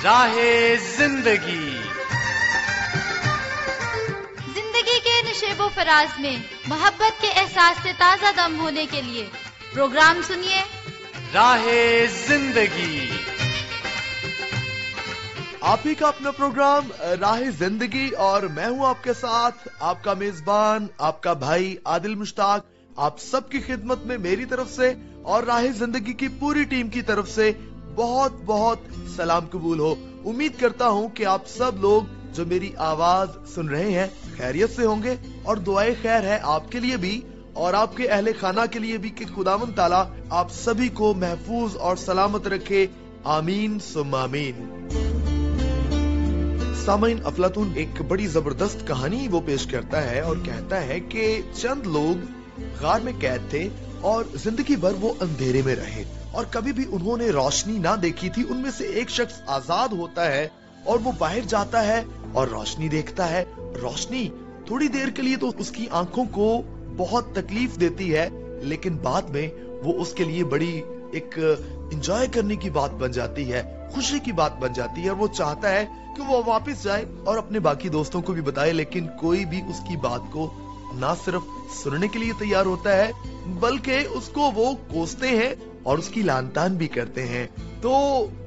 راہ زندگی زندگی کے نشیب و فراز میں محبت کے احساس سے تازہ دم ہونے کے لیے پروگرام سنیے راہ زندگی. آپ ہی کا اپنا پروگرام راہ زندگی اور میں ہوں آپ کے ساتھ آپ کا میزبان آپ کا بھائی عادل مشتاق. آپ سب کی خدمت میں میری طرف سے اور راہ زندگی کی پوری ٹیم کی طرف سے بہت بہت سلام قبول ہو. امید کرتا ہوں کہ آپ سب لوگ جو میری آواز سن رہے ہیں خیریت سے ہوں گے اور دعائیں خیر ہے آپ کے لیے بھی اور آپ کے اہل خانہ کے لیے بھی کہ خداوند تعالیٰ آپ سبھی کو محفوظ اور سلامت رکھے. آمین ثم آمین. سامعین، افلاطون ایک بڑی زبردست کہانی وہ پیش کرتا ہے اور کہتا ہے کہ چند لوگ غار میں قید تھے اور زندگی بھر وہ اندھیرے میں رہے اور کبھی بھی انہوں نے روشنی نہ دیکھی تھی. ان میں سے ایک شخص آزاد ہوتا ہے اور وہ باہر جاتا ہے اور روشنی دیکھتا ہے. روشنی تھوڑی دیر کے لیے تو اس کی آنکھوں کو بہت تکلیف دیتی ہے لیکن بعد میں وہ اس کے لیے بڑی ایک انجوائے کرنے کی بات بن جاتی ہے، خوشی کی بات بن جاتی ہے اور وہ چاہتا ہے کہ وہ واپس جائے اور اپنے باقی دوستوں کو بھی بتائے. لیکن کوئی بھی اس کی بات کو نہ صرف سننے کے لیے تیار ہوتا ہے بلکہ اس کو وہ کوستے ہیں اور اس کی لعن طعن بھی کرتے ہیں. تو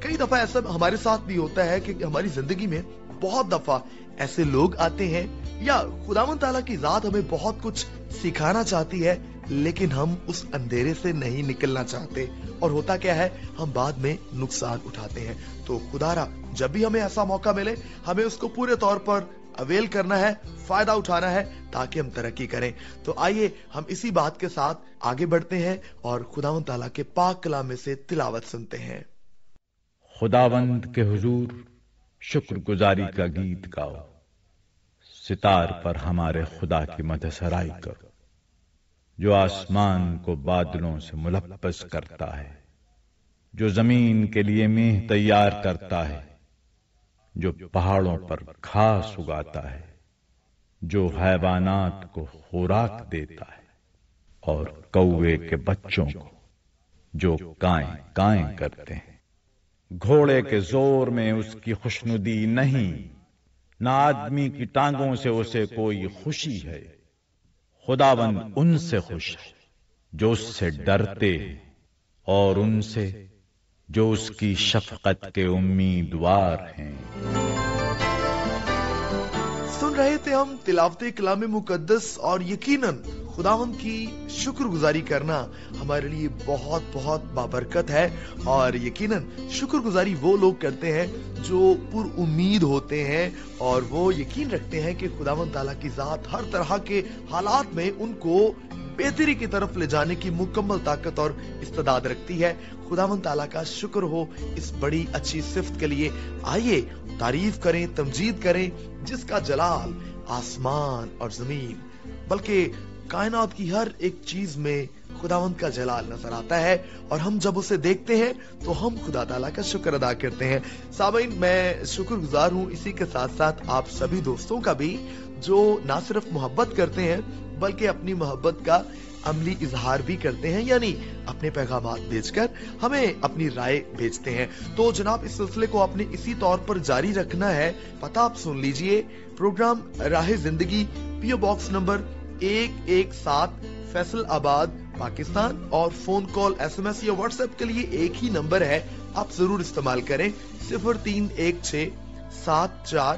کئی دفعہ ایسا ہمارے ساتھ بھی ہوتا ہے کہ ہماری زندگی میں بہت دفعہ ایسے لوگ آتے ہیں یا خداوند تعالیٰ کی ذات ہمیں بہت کچھ سکھانا چاہتی ہے لیکن ہم اس اندھیرے سے نہیں نکلنا چاہتے اور ہوتا کیا ہے ہم بعد میں نقصان اٹھاتے ہیں. تو خدا را جب بھی ہمیں ایسا موقع ملے ہمیں اس کو پورے طور پر اویل کرنا ہے، فائدہ اٹھانا ہے تاکہ ہم ترقی کریں. تو آئیے ہم اسی بات کے ساتھ آگے بڑھتے ہیں اور خداوند تعالیٰ کے پاک کلام میں سے تلاوت سنتے ہیں. خداوند کے حضور شکر گزاری کا گیت گاؤ، ستار پر ہمارے خدا کی مدح سرائی کرو جو آسمان کو بادلوں سے ملبس کرتا ہے، جو زمین کے لیے میہ تیار کرتا ہے، جو پہاڑوں پر گھاس اگاتا ہے، جو حیوانات کو خوراک دیتا ہے اور کوے کے بچوں کو جو کائیں کائیں کرتے ہیں. گھوڑے کے زور میں اس کی خوشنودی نہیں، نہ آدمی کی ٹانگوں سے اسے کوئی خوشی ہے. خداوند ان سے خوش ہے جو اس سے ڈرتے ہیں اور ان سے جو اس کی شفقت کے امیدوار ہیں. سن رہے تھے ہم تلاوت کلام مقدس اور یقیناً خداوند کی شکر گزاری کرنا ہمارے لیے بہت بہت بابرکت ہے اور یقیناً شکر گزاری وہ لوگ کرتے ہیں جو پر امید ہوتے ہیں اور وہ یقین رکھتے ہیں کہ خداوند تعالیٰ کی ذات ہر طرح کے حالات میں ان کو بہتری کی طرف لے جانے کی مکمل طاقت اور استعداد رکھتی ہے. خداوند تعالیٰ کا شکر ہو اس بڑی اچھی صفت کے لیے. آئیے تعریف کریں، تمجید کریں جس کا جلال آسمان اور زمین بلکہ کائنات کی ہر ایک چیز میں خداوند کا جلال نظر آتا ہے اور ہم جب اسے دیکھتے ہیں تو ہم خدا تعالیٰ کا شکر ادا کرتے ہیں. سامعین، میں شکر گزار ہوں اسی کے ساتھ ساتھ آپ سبھی دوستوں کا بھی جو نہ صرف محبت کرتے ہیں بلکہ اپنی محبت کا عملی اظہار بھی کرتے ہیں، یعنی اپنے پیغامات بھیج کر ہمیں اپنی رائے بھیجتے ہیں. تو جناب اس سلسلے کو آپ نے اسی طور پر جاری رکھنا ہے. پتہ آپ سن لیجئے، پروگرام راہ زندگی، P O box number 117 Faisalabad Pakistan اور phone call S M S یا واٹس ایپ کے لیے ایک ہی نمبر ہے، آپ ضرور استعمال کریں 0316 74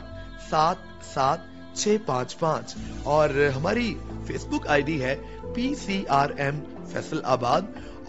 77 655 اور ہماری فیس بک آئی ڈی ہے PCRM فیصل آباد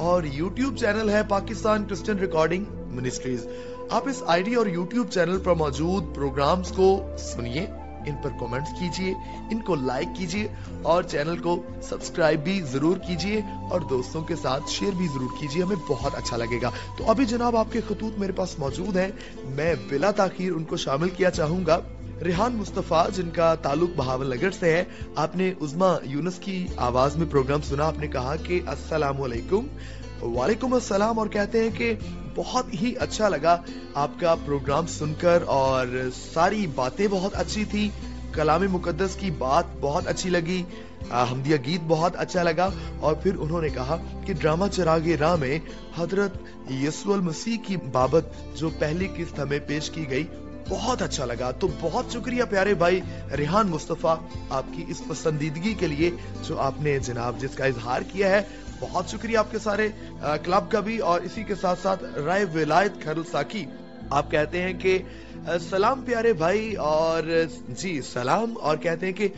اور یوٹیوب چینل ہے پاکستان کرسچن ریکارڈنگ منسٹریز. آپ اس آئی ڈی اور یوٹیوب چینل پر موجود پروگرامز کو سنیے، ان پر کومنٹس کیجئے، ان کو لائک کیجئے اور چینل کو سبسکرائب بھی ضرور کیجئے اور دوستوں کے ساتھ شیئر بھی ضرور کیجئے، ہمیں بہت اچھا لگے گا. تو ابھی جناب آپ کے خطوط میرے پاس موجود ہیں، میں بلا تاخیر ان کو شامل کیا چاہوں گا. ریحان مصطفیٰ جن کا تعلق بہاول نگر سے ہے، آپ نے عظما یونس کی آواز میں پروگرام سنا، آپ نے کہا کہ السلام علیکم. وعلیکم السلام اور کہتے ہیں کہ بہت ہی اچھا لگا آپ کا پروگرام سن کر اور ساری باتیں بہت اچھی تھی، कलाम मुकद्दस की बात बहुत अच्छी लगी, हमदिया गीत बहुत अच्छा लगा, और फिर उन्होंने कहा कि ड्रामा चिरागे राह में हजरत यीशु अल मसीह की बाबत जो पहली किस्त हमें पेश की गई बहुत अच्छा लगा। तो बहुत शुक्रिया प्यारे भाई रेहान मुस्तफा आपकी इस पसंदीदगी के लिए जो आपने जनाब जिसका इजहार किया है। बहुत शुक्रिया आपके सारे क्लब का भी। और इसी के साथ साथ राय विलायत खैरुल साकी, आप कहते हैं कि सलाम प्यारे भाई, और जी सलाम, और कहते हैं कि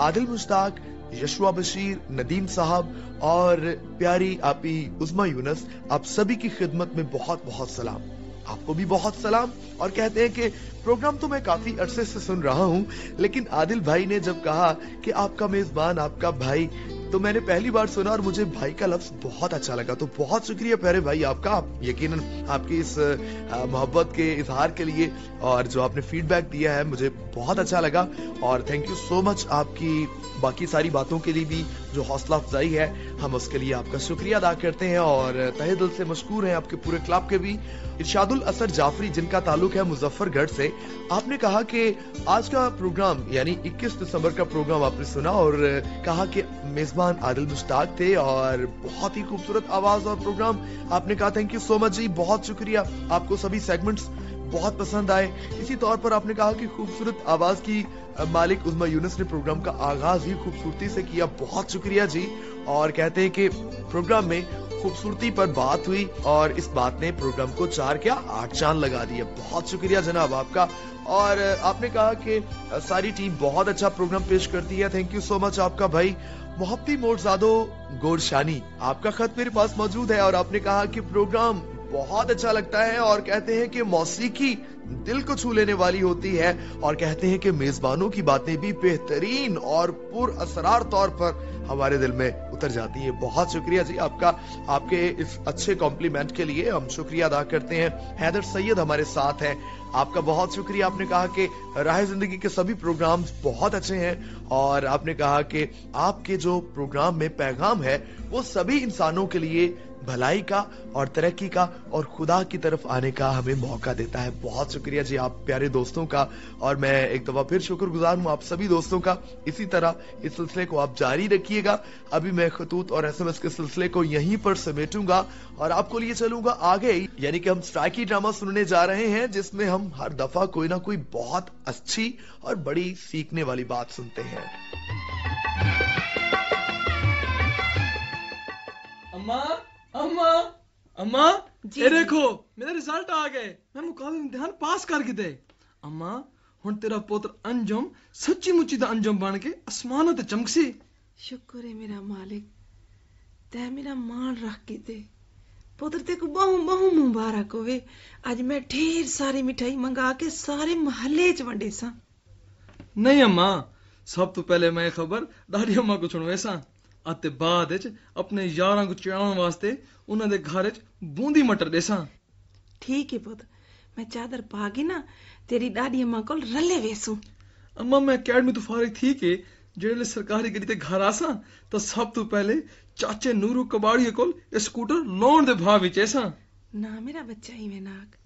आदिल मुश्ताक, यशवा बशीर, नदीम साहब और प्यारी आपी उस्मा यूनस, आप सभी की खिदमत में बहुत बहुत सलाम। आपको भी बहुत सलाम। और कहते हैं कि प्रोग्राम तो मैं काफी अरसे से सुन रहा हूँ, लेकिन आदिल भाई ने जब कहा कि आपका मेजबान आपका भाई, तो मैंने पहली बार सुना और मुझे भाई का लफ्ज बहुत अच्छा लगा। तो बहुत शुक्रिया प्यारे भाई आपका, आप यकीनन आपकी इस मोहब्बत के इजहार के लिए और जो आपने फीडबैक दिया है मुझे बहुत अच्छा लगा। और थैंक यू सो मच आपकी बाकी सारी बातों के लिए भी जो हौसला अफजाई है, हम उसके लिए आपका शुक्रिया अदा करते हैं और तहे दिल से मशकूर हैं आपके पूरे क्लब के भी। इरशादुल असर जाफरी जिनका ताल्लुक है मुजफ्फरगढ़ से, आपने कहा कि आज का प्रोग्राम यानी 21 दिसंबर का प्रोग्राम आपने सुना और कहा कि मेजबान आदिल मुश्ताक थे और बहुत ही खूबसूरत आवाज और प्रोग्राम। आपने कहा थैंक यू सो मच जी, बहुत शुक्रिया, आपको सभी सेगमेंट्स बहुत पसंद आए। इसी तौर पर आपने कहा कि खूबसूरत आवाज की मालिक उस्मा यूनुस ने प्रोग्राम का आगाज ही खूबसूरती से किया, बहुत शुक्रिया जी। और कहते हैं कि प्रोग्राम में खूबसूरती पर बात हुई और इस बात ने प्रोग्राम को 8 चांद लगा दिए, बहुत शुक्रिया जनाब आपका। और आपने कहा कि सारी टीम बहुत अच्छा प्रोग्राम पेश करती है, थैंक यू सो मच आपका भाई। मोहब्बती मोरजादो गोरशानी, आपका खत मेरे पास मौजूद है और आपने कहा कि प्रोग्राम बहुत अच्छा लगता है और कहते हैं कि मौसीकी दिल को छू लेने वाली होती है और कहते हैं कि मेजबानों की बातें भी बेहतरीन और पुर असरार तौर पर हमारे दिल में उतर जाती है। बहुत शुक्रिया जी आपका, आपके इस अच्छे कॉम्प्लीमेंट के लिए हम शुक्रिया अदा करते हैं। हैदर सैयद हमारे साथ हैं, आपका बहुत शुक्रिया। आपने कहा कि राह जिंदगी के सभी प्रोग्राम्स बहुत अच्छे हैं और आपने कहा कि आपके जो प्रोग्राम में पैगाम है वो सभी इंसानों के लिए भलाई का और तरक्की का और खुदा की तरफ आने का हमें मौका देता है। बहुत शुक्रिया जी आप प्यारे दोस्तों का, और मैं एक दफा फिर शुक्रगुजार हूँ आप सभी दोस्तों का। इसी तरह इस सिलसिले को आप जारी रखिएगा। अभी मैं खतूत और SMS के सिलसिले को यहीं पर समेटूंगा और आपको लिए चलूंगा आगे, यानी कि हम स्ट्राइकी ड्रामा सुनने जा रहे हैं जिसमें हम हर दफा कोई ना कोई बहुत अच्छी और बड़ी सीखने वाली बात सुनते हैं। अम्मा अम्मा अम्मा ये देखो मेरा रिजल्ट आ गए, मैं मुकाबले इम्तिहान पास कर गए। अम्मा हुण तेरा पुत्र अंजुम सच्ची मुच्ची दा अंजुम बन के आसमान ते चमकसी। शुक्र है मेरा मालिक, तै मेरा मान रख के दे पुत्र ते को बहु बहु मुबारक होवे। आज मैं ढेर सारी मिठाई मंगा के सारे महल्ले च वंडे सा। नहीं अम्मा, सब तो पहले मैं खबर दादी अम्मा को सुनवे सा ਅਤੇ ਬਾਅਦ ਵਿੱਚ ਆਪਣੇ ਯਾਰਾਂ ਨੂੰ ਚਿੜਾਉਣ ਵਾਸਤੇ ਉਹਨਾਂ ਦੇ ਘਰ ਵਿੱਚ ਬੂੰਦੀ ਮਟਰ ਦੇਸਾਂ। ठीक है पुत्र, मैं चादर पा के ना तेरी दादी अम्मा को रले वेसू। अम्मा मैं अकेडमी तो फारिग थी के जेड़े सरकारी गड्डी ते घर आसा तो सब तो पहले चाचे नूरू कबाड़िए कोल स्कूटर लोन दे भाव विच ऐसा। ना मेरा बच्चा ही में नाक,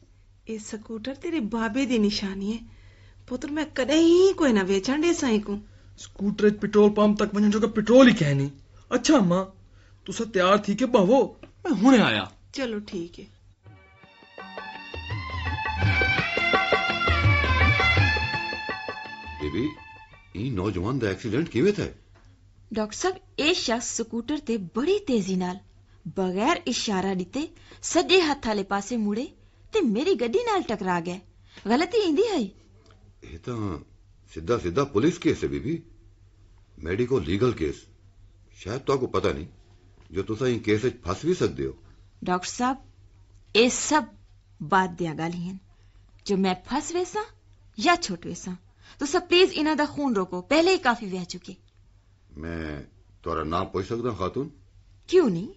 ये स्कूटर तेरे बाबे दी निशानी है पुत्र, मैं कदे ही कोई ना बेचण दे साई को। स्कूटर पेट्रोल पंप तक वजन जो का पेट्रोल ही कहनी। अच्छा अम्मा तुसा तैयार थी के बहवो, मैं हुणे आया। चलो ठीक है। बेबी ई नौजवान दा एक्सीडेंट किवें थे? डॉक्टर साहब ए शख्स स्कूटर ते बड़ी तेजी नाल बगैर इशारा दिते सज्जे हथ वाले पासे मुड़े ते मेरी गड्डी नाल टकरा गए। गलती इंदी है? ये तो सीधा सीधा पुलिस केस है बीबी, मेडिको लीगल केस। शायद तो आपको पता नहीं जो तुसा इन केस विच फस भी सकते हो। डॉक्टर साहब ये सब बात दिया गाली हैं जो मैं फस वैसा या छोट वैसा, तो सब प्लीज इन्हां दा खून रोको, पहले ही काफी बह चुके। मैं तोरा नाम पूछ सकदा खातून? क्यों नहीं,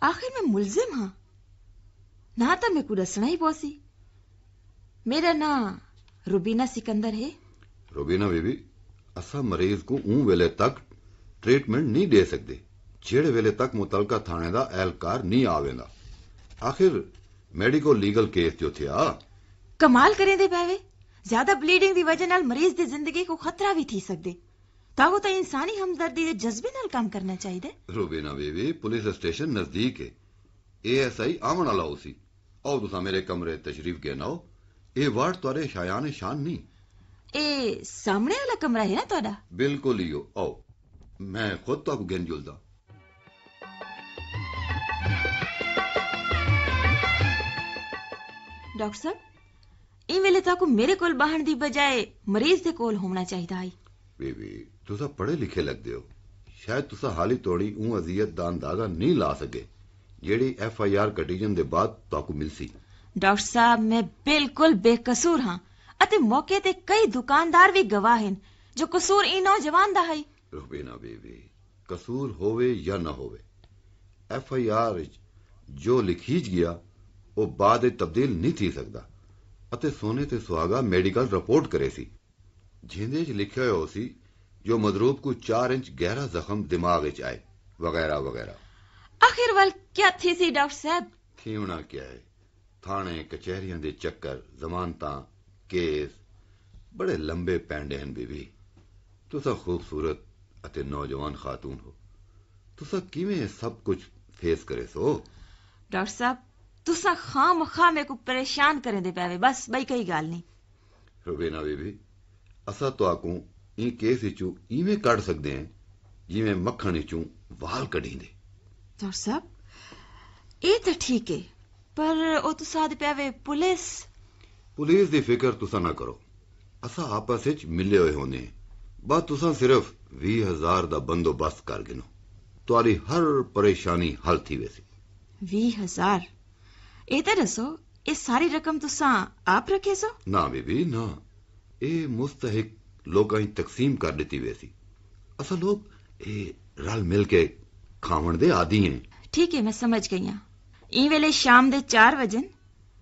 आखिर मैं मुलजिम हाँ ना, तो मैं को दसना ही पौसी। मेरा नाम रुबीना सिकंदर है। रुबीना बीबी, असा मरीज को ऊं वेले तक ट्रीटमेंट नहीं दे सकते जेड़े वेले तक मुतलका थाने दा एहलकार नहीं आवेंदा। आखिर मेडिको लीगल केस जो थे। कमाल करें दे पावे, ਜ਼ਿਆਦਾ ਬਲੀਡਿੰਗ ਦੀ ਵਜ੍ਹਾ ਨਾਲ ਮਰੀਜ਼ ਦੀ ਜ਼ਿੰਦਗੀ ਕੋ ਖਤਰਾ ਵੀ ਥੀ ਸਕਦੇ। ਤਾਹੋ ਤਾਂ ਇਨਸਾਨੀ ਹਮਦਰਦੀ ਦੇ ਜਜ਼ਬੇ ਨਾਲ ਕੰਮ ਕਰਨਾ ਚਾਹੀਦਾ। ਰੂਬੀਨਾ ਬੀਬੀ, ਪੁਲਿਸ ਸਟੇਸ਼ਨ ਨਜ਼ਦੀਕ ਹੈ। ASI ਆਉਣ ਵਾਲਾ ਹੋ ਸੀ। ਆਓ ਤੁਸੀਂ ਮੇਰੇ ਕਮਰੇ ਤਸ਼ਰੀਫ ਗਿਣਾਓ। ਇਹ ਵਾਰਡ ਤੁਹਾਡੇ ਸ਼ਾਇਆਨ ਸ਼ਾਨ ਨਹੀਂ। ਇਹ ਸਾਹਮਣੇ ਵਾਲਾ ਕਮਰਾ ਹੈ ਨਾ ਤੁਹਾਡਾ? ਬਿਲਕੁਲ ਹੀ ਹੋ। ਆਓ ਮੈਂ ਖੁਦ ਤੁਹਾਨੂੰ ਗਿਣ ਜੁਲਦਾ। ਡਾਕਟਰ ਸਾਹਿਬ, ਇਹ ਵੇਲੇ ਤਾਕੂ ਮੇਰੇ ਕੋਲ ਬਾਹਣ ਦੀ ਬਜਾਏ ਮਰੀਜ਼ ਦੇ ਕੋਲ ਹੋਣਾ ਚਾਹੀਦਾ ਹੈ। ਬੀਬੀ, ਤੁਸੀਂ ਪੜ੍ਹੇ ਲਿਖੇ ਲੱਗਦੇ ਹੋ। ਸ਼ਾਇਦ ਤੁਸੀਂ ਹਾਲੀ ਤੋੜੀ ਉਹ ਅਜ਼ੀਅਤ ਦਾ ਅੰਦਾਜ਼ਾ ਨਹੀਂ ਲਾ ਸਕੇ ਜਿਹੜੀ FIR ਕਟੀਜਨ ਦੇ ਬਾਅਦ ਤੁਹਾਨੂੰ ਮਿਲ ਸੀ। ਡਾਕਟਰ ਸਾਹਿਬ, ਮੈਂ ਬਿਲਕੁਲ ਬੇਕਸੂਰ ਹਾਂ ਅਤੇ ਮੌਕੇ ਤੇ ਕਈ ਦੁਕਾਨਦਾਰ ਵੀ ਗਵਾਹ ਹਨ ਜੋ ਕਸੂਰ ਇਹ ਨੌਜਵਾਨ ਦਾ ਹੈ। ਰੂਬੀਨਾ ਬੀਬੀ, ਕਸੂਰ ਹੋਵੇ ਜਾਂ ਨਾ ਹੋਵੇ, FIR ਜੋ ਲਿਖੀਜ ਗਿਆ ਉਹ ਬਾਅਦ ਤਬਦੀਲ ਨਹੀਂ ਥੀ ਸਕਦਾ ਅਤੇ ਸੋਨੇ ਤੇ ਸੁਹਾਗਾ ਮੈਡੀਕਲ ਰਿਪੋਰਟ ਕਰੇ ਸੀ ਜਿੰਦੇ 'ਚ ਲਿਖਿਆ ਹੋਇਆ ਸੀ ਜੋ ਮਦਰੂਬ को 4 इंच गहरा जख्म दिमाग च आए वगैरह वगैरह। आखिर वाल क्या थी सी डॉक्टर साहब? थी होना क्या है, थाने कचहरियां दे चक्कर, जमानतां, केस बड़े लंबे पैंडे हैं। बीबी, तुसा खूबसूरत अते नौजवान खातून हो, तुसा किवें सब कुछ फेस करे सो? डॉक्टर साहब, तुसा खाम मेरे को परेशान करे दे पावे, बस बई कई गाल नहीं। रुबीना बीबी, असा तो आकू ई केस विचों इवें कढ सकदे हैं जिवें मक्खण विचों वाल कढींदे। डॉक्टर साहब, ये तो ठीक है, पर ओ तुसा दे पावे पुलिस दी फिक्र तुसा ना करो। असा आपस विच मिले होए होने, बस तुसा सिर्फ 20,000 दा बंदोबस्त कर गिनो, तुहारी हर परेशानी हल थी वैसी। 20,000? ये तो दसो, ये सारी रकम तुसा आप रखे सो? ना बीबी ना, ये मुस्तहिक लोकां ही तकसीम कर दी वैसी। असा लोग ये रल मिल के खावण दे आदि हैं। ठीक है, मैं समझ गई हां। ई वेले शाम दे 4 बजे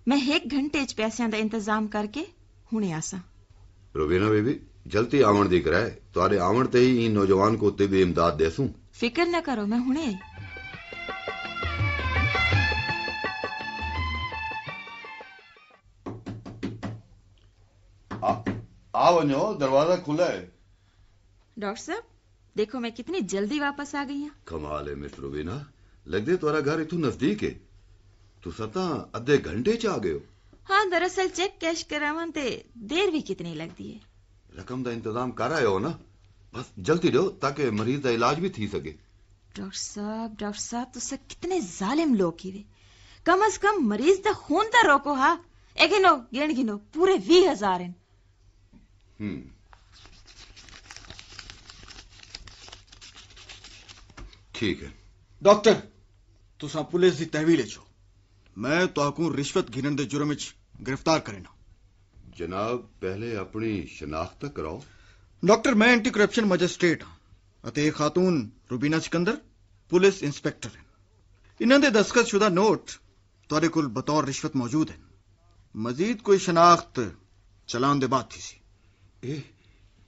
मैं 1 घंटे च पैसों का इंतजाम करके हुणे आसा। रुबीना बेबी, जल्दी आवण दी कराए, तुहारे आवण ते ही इन नौजवान को तिबी इमदाद देसूं। फिक्र न करो, मैं हुणे आओ नो, दरवाजा खुला है। डॉक्टर साहब, देखो मैं कितनी जल्दी वापस आ गई हूं। कमाल है मिस रुबीना, लगदे तुम्हारा घर इथों नजदीक है। तुसा तां अद्धे घंटे च आ गए हो। हाँ, दरअसल चेक कैश करावन ते देर भी कितनी लगती है। रकम दा इंतजाम कर आए हो ना, बस जल्दी दो ताकि मरीज दा इलाज भी थी सके। डॉक्टर साहब तुसा कितने जालिम लोग ही वे। कम से कम मरीज दा खून ता रोको। हाँ, ए गिनो पूरे 20,000 हैं। ठीक है डॉक्टर, तुसा पुलिस दी तहवील छो, मैं ताकू रिश्वत गिनन दे जुर्म विच गिरफ्तार करना। जनाब, पहले अपनी शनाख्त कराओ। डॉक्टर, मैं एंटी करप्शन मजिस्ट्रेट हां अते खातून रुबीना सिकंदर पुलिस इंस्पेक्टर हैं। इन्हां दे दस्तखत शुदा नोट तुहाडे कोल बतौर रिश्वत मौजूद हैं। मजीद कोई शनाख्त चलान दे बाद थी सी।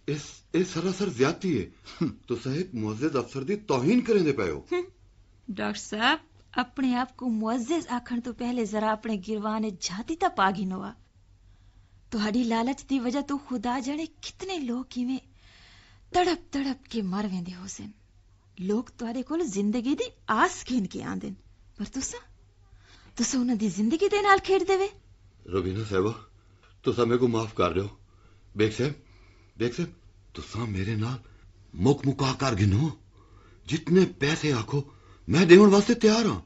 इस सरासर ज्यादती है। तो साहिब मुअज्जज अफसर दी तौहीन करेंदे पए हो। डॉक्टर साहब, अपने आप को मुअज्जज आखण तो पहले जरा अपने गिरवाने जाती ता पागी नोआ। तुहाडी लालच दी वजह तो खुदा जाने कितने लोग किवें तड़प तड़प के मर वेंदे होसन। लोग तुहाडे कोल जिंदगी दी आस गिन के आंदे, पर तुसा उन्हां दी जिंदगी दे नाल खेड देवे। रुबीना साहिबा, तुसा मेरे को माफ कर दो। बेग साहब, तुसा मेरे नाल मुक मुका कर गिनो, जितने पैसे आखो मैं देवन वास्ते तैयार हां,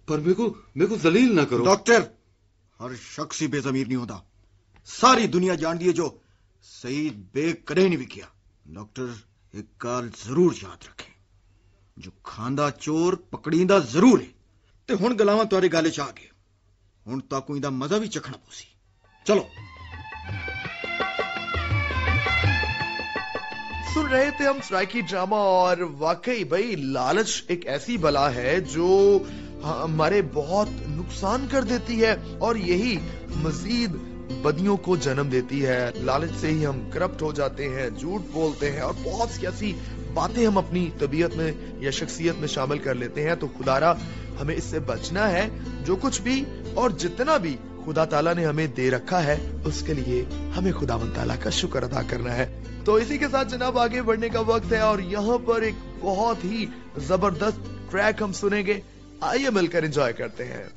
पर मेरे को जलील ना करो। डॉक्टर, हर शख्स ही बेजमीर नहीं होता। सारी दुनिया जान दी है जो सईद बेग कदे नहीं भी किया। डॉक्टर, एक गल जरूर याद रखें, जो खांदा चोर पकड़ींदा जरूर है। ते हुण गलावां तुहाडे गल च आ गए, हुण ताकू इंदा मजा भी चखना पोसी। चलो। सुन रहे थे हम सराइकी ड्रामा, और वाकई भाई लालच एक ऐसी बला है जो हमारे बहुत नुकसान कर देती है और यही मजीद बदियों को जन्म देती है। लालच से ही हम करप्ट हो जाते हैं, झूठ बोलते हैं और बहुत सी ऐसी बातें हम अपनी तबीयत में या शख्सियत में शामिल कर लेते हैं। तो खुदारा हमें इससे बचना है। जो कुछ भी और जितना भी खुदा ताला ने हमें दे रखा है, उसके लिए हमें खुदावंद ताला का शुक्र अदा करना है। तो इसी के साथ जनाब आगे बढ़ने का वक्त है और यहाँ पर एक बहुत ही जबरदस्त ट्रैक हम सुनेंगे। आइए मिलकर एंजॉय करते हैं।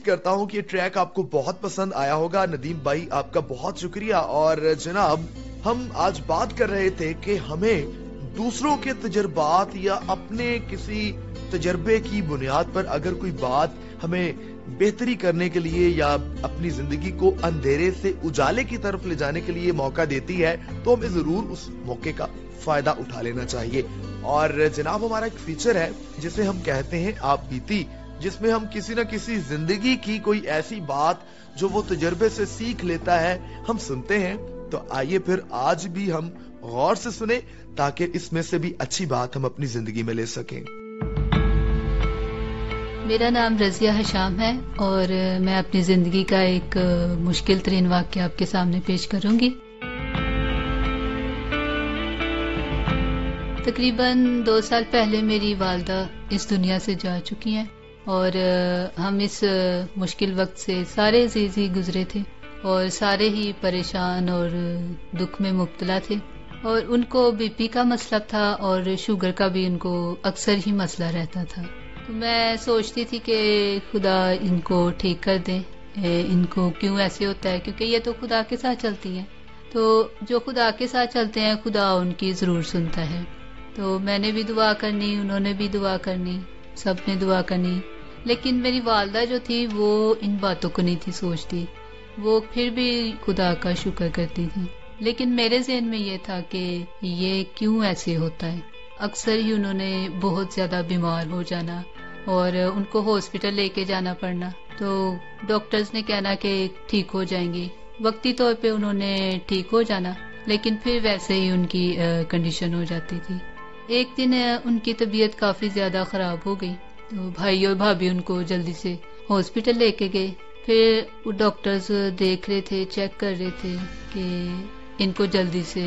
करता हूं कि ये ट्रैक आपको बहुत पसंद आया होगा। नदीम भाई आपका बहुत शुक्रिया। और जनाब हम आज बात कर रहे थे कि हमें दूसरों के तजर्बात या अपने किसी तजर्बे की बुनियाद पर अगर कोई बात हमें बेहतरी करने के लिए या अपनी जिंदगी को अंधेरे से उजाले की तरफ ले जाने के लिए मौका देती है तो हमें जरूर उस मौके का फायदा उठा लेना चाहिए। और जनाब हमारा एक फीचर है जिसे हम कहते हैं आप बीती, जिसमें हम किसी न किसी जिंदगी की कोई ऐसी बात जो वो तजर्बे से सीख लेता है हम सुनते हैं। तो आइए फिर आज भी हम गौर से सुने ताकि इसमें से भी अच्छी बात हम अपनी जिंदगी में ले सकें। मेरा नाम रजिया हशाम है और मैं अपनी जिंदगी का एक मुश्किल तरीन वाक़या आपके सामने पेश करूंगी। तकरीबन 2 साल पहले मेरी वालदा इस दुनिया से जा चुकी हैं और हम इस मुश्किल वक्त से सारे अजीज ही गुजरे थे और सारे ही परेशान और दुख में मुब्तला थे और उनको बीपी का मसला था और शुगर का भी उनको अक्सर ही मसला रहता था। तो मैं सोचती थी कि खुदा इनको ठीक कर दे, इनको क्यों ऐसे होता है, क्योंकि ये तो खुदा के साथ चलती हैं। तो जो खुदा के साथ चलते हैं खुदा उनकी ज़रूर सुनता है। तो मैंने भी दुआ करनी, उन्होंने भी दुआ करनी, सब ने दुआ करनी, लेकिन मेरी वालदा जो थी वो इन बातों को नहीं थी सोचती, वो फिर भी खुदा का शुक्र करती थी। लेकिन मेरे ज़हन में ये था कि ये क्यों ऐसे होता है। अक्सर ही उन्होंने बहुत ज़्यादा बीमार हो जाना और उनको हॉस्पिटल लेके जाना पड़ना। तो डॉक्टर्स ने कहना कि ठीक हो जाएंगी, वक्ती तौर पे उन्होंने ठीक हो जाना, लेकिन फिर वैसे ही उनकी कंडीशन हो जाती थी। एक दिन उनकी तबीयत काफ़ी ज़्यादा ख़राब हो गई तो भाई और भाभी उनको जल्दी से हॉस्पिटल लेके गए। फिर डॉक्टर्स देख रहे थे, चेक कर रहे थे कि इनको जल्दी से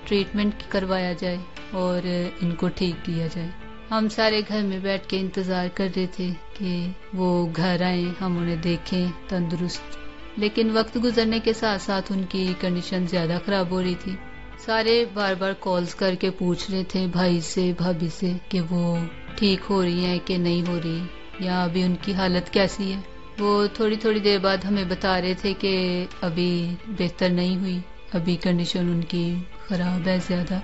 ट्रीटमेंट करवाया जाए और इनको ठीक किया जाए। हम सारे घर में बैठ के इंतज़ार कर रहे थे कि वो घर आए, हम उन्हें देखें तंदुरुस्त। लेकिन वक्त गुजरने के साथ साथ उनकी कंडीशन ज़्यादा ख़राब हो रही थी। सारे बार बार कॉल्स करके पूछ रहे थे भाई से, भाभी से कि वो ठीक हो रही हैं कि नहीं हो रही या अभी उनकी हालत कैसी है। वो थोड़ी थोड़ी देर बाद हमें बता रहे थे कि अभी बेहतर नहीं हुई, अभी कंडीशन उनकी ख़राब है ज़्यादा।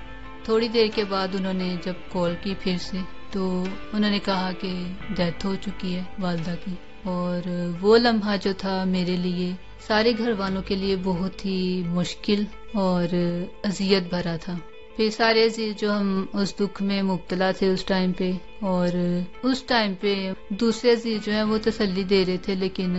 थोड़ी देर के बाद उन्होंने जब कॉल की फिर से तो उन्होंने कहा कि डेथ हो चुकी है वालदा की। और वो लम्हा जो था मेरे लिए, सारे घर वालों के लिए बहुत ही मुश्किल और अजियत भरा था। फिर सारे अजीज जो हम उस दुख में मुब्तला थे उस टाइम पे, और उस टाइम पे दूसरे अजीज जो हैं वो तसल्ली दे रहे थे, लेकिन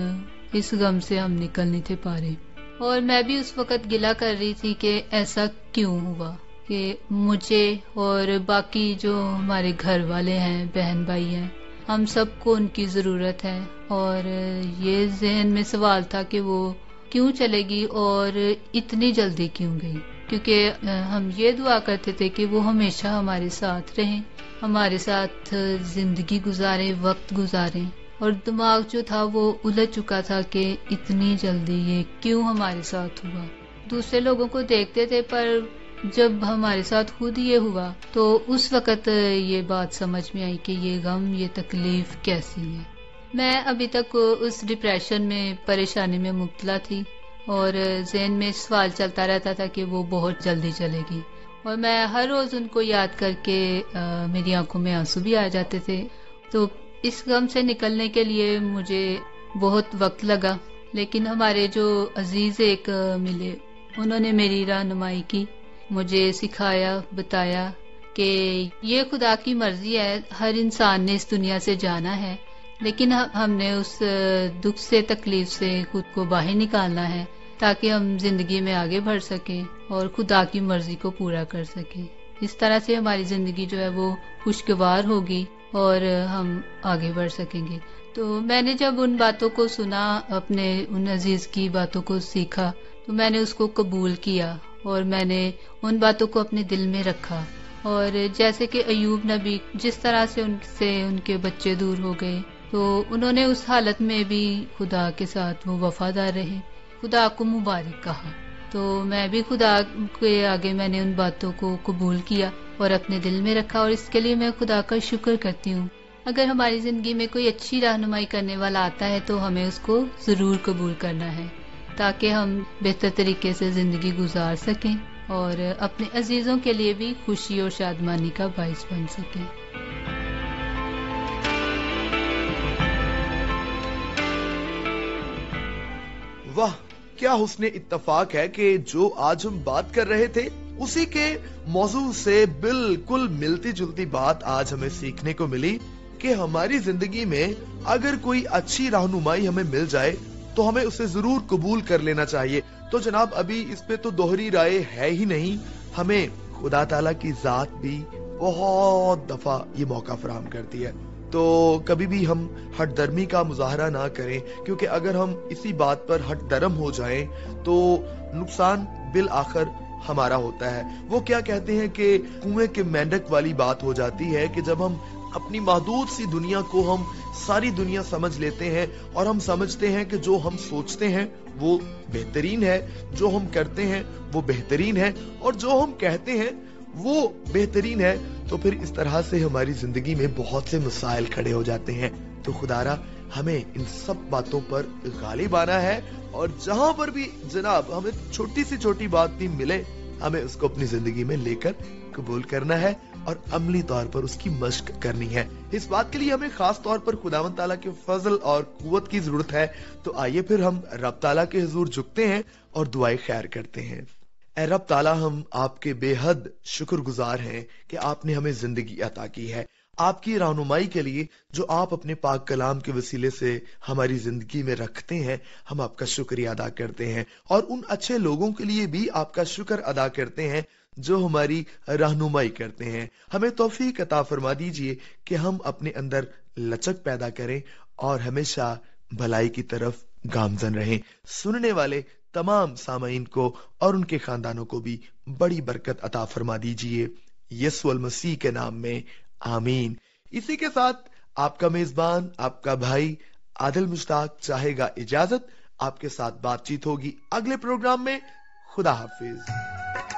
इस गम से हम निकल नहीं थे पा रहे। और मैं भी उस वक़्त गिला कर रही थी कि ऐसा क्यों हुआ कि मुझे और बाकी जो हमारे घर वाले हैं, बहन भाई हैं, हम सबको उनकी ज़रूरत है। और ये जहन में सवाल था कि वो क्यों चलेगी और इतनी जल्दी क्यों गई, क्योंकि हम ये दुआ करते थे कि वो हमेशा हमारे साथ रहें, हमारे साथ जिंदगी गुजारें, वक्त गुजारें। और दिमाग जो था वो उलझ चुका था कि इतनी जल्दी ये क्यों हमारे साथ हुआ। दूसरे लोगों को देखते थे पर जब हमारे साथ खुद ये हुआ तो उस वक़्त ये बात समझ में आई कि ये गम, ये तकलीफ कैसी है। میں ابھی تک اس ڈپریشن میں پریشانی میں مبتلا تھی اور ذہن میں سوال چلتا رہتا تھا کہ وہ بہت جلدی چلے گی، اور میں ہر روز ان کو یاد کر کے میری آنکھوں میں آنسو بھی آ جاتے تھے. تو اس غم سے نکلنے کے لیے مجھے بہت وقت لگا، لیکن ہمارے جو عزیز ایک ملے، انہوں نے میری رہنمائی کی، مجھے سکھایا، بتایا کہ یہ خدا کی مرضی ہے، ہر انسان نے اس دنیا سے جانا ہے، لیکن ہم نے اس دکھ سے، تکلیف سے خود کو باہر نکالنا ہے تاکہ ہم زندگی میں آگے بڑھ سکیں اور خدا کی مرضی کو پورا کر سکیں. اس طرح سے ہماری زندگی جو ہے وہ خوشگوار ہوگی اور ہم آگے بڑھ سکیں گے. تو میں نے جب ان باتوں کو سنا، اپنے ان عزیز کی باتوں کو سیکھا، تو میں نے اس کو قبول کیا اور میں نے ان باتوں کو اپنے دل میں رکھا. اور جیسے کہ ایوب نبی جس طرح سے ان کے بچے دور ہو گئے، تو انہوں نے اس حالت میں بھی خدا کے ساتھ وہ وفادار رہے، خدا کو مبارک کہا. تو میں بھی خدا کے آگے میں نے ان باتوں کو قبول کیا اور اپنے دل میں رکھا، اور اس کے لیے میں خدا کا شکر کرتی ہوں. اگر ہماری زندگی میں کوئی اچھی رہنمائی کرنے والا آتا ہے تو ہمیں اس کو ضرور قبول کرنا ہے تاکہ ہم بہتر طریقے سے زندگی گزار سکیں اور اپنے عزیزوں کے لیے بھی خوشی اور شادمانی کا باعث بن سکیں. واہ، کیا حسن اتفاق ہے کہ جو آج ہم بات کر رہے تھے اسی کے موضوع سے بالکل ملتی جلتی بات آج ہمیں سیکھنے کو ملی کہ ہماری زندگی میں اگر کوئی اچھی رہنمائی ہمیں مل جائے تو ہمیں اسے ضرور قبول کر لینا چاہیے. تو جناب ابھی اس پہ تو دوہری رائے ہے ہی نہیں، ہمیں خدا تعالیٰ کی ذات بھی بہت دفعہ یہ موقع فراہم کرتی ہے. تو کبھی بھی ہم ہٹ درمی کا مظاہرہ نہ کریں، کیونکہ اگر ہم اسی بات پر ہٹ درم ہو جائیں تو نقصان بالآخر ہمارا ہوتا ہے. وہ کیا کہتے ہیں کہ کنویں کے مینڈک والی بات ہو جاتی ہے کہ جب ہم اپنی محدود سی دنیا کو ہم ساری دنیا سمجھ لیتے ہیں اور ہم سمجھتے ہیں کہ جو ہم سوچتے ہیں وہ بہترین ہے، جو ہم کرتے ہیں وہ بہترین ہے، اور جو ہم کہتے ہیں وہ بہترین ہے، تو پھر اس طرح سے ہماری زندگی میں بہت سے مسائل کھڑے ہو جاتے ہیں. تو خدارا ہمیں ان سب باتوں پر غالب آنا ہے، اور جہاں پر بھی جناب ہمیں چھوٹی سی چھوٹی بات بھی ملے ہمیں اس کو اپنی زندگی میں لے کر قبول کرنا ہے اور عملی طور پر اس کی مشق کرنی ہے. اس بات کے لیے ہمیں خاص طور پر خداوند تعالیٰ کے فضل اور قوت کی ضرورت ہے. تو آئیے پھر ہم رب تعالیٰ کے حضور جھکتے ہیں اور دعائیں خیر کرتے ہیں. اے رب تعالیٰ، ہم آپ کے بے حد شکر گزار ہیں کہ آپ نے ہمیں زندگی عطا کی ہے. آپ کی رہنمائی کے لیے جو آپ اپنے پاک کلام کے وسیلے سے ہماری زندگی میں رکھتے ہیں، ہم آپ کا شکریہ ادا کرتے ہیں، اور ان اچھے لوگوں کے لیے بھی آپ کا شکر ادا کرتے ہیں جو ہماری رہنمائی کرتے ہیں. ہمیں توفیق عطا فرما دیجئے کہ ہم اپنے اندر لچک پیدا کریں اور ہمیشہ بھلائی کی طرف گامزن رہیں. سننے والے تمام سامعین کو اور ان کے خاندانوں کو بھی بڑی برکت عطا فرما دیجئے، یسوع المسیح کے نام میں، آمین. اسی کے ساتھ آپ کا میزبان، آپ کا بھائی عادل مشتاق چاہے گا اجازت. آپ کے ساتھ بات چیت ہوگی اگلے پروگرام میں. خدا حافظ.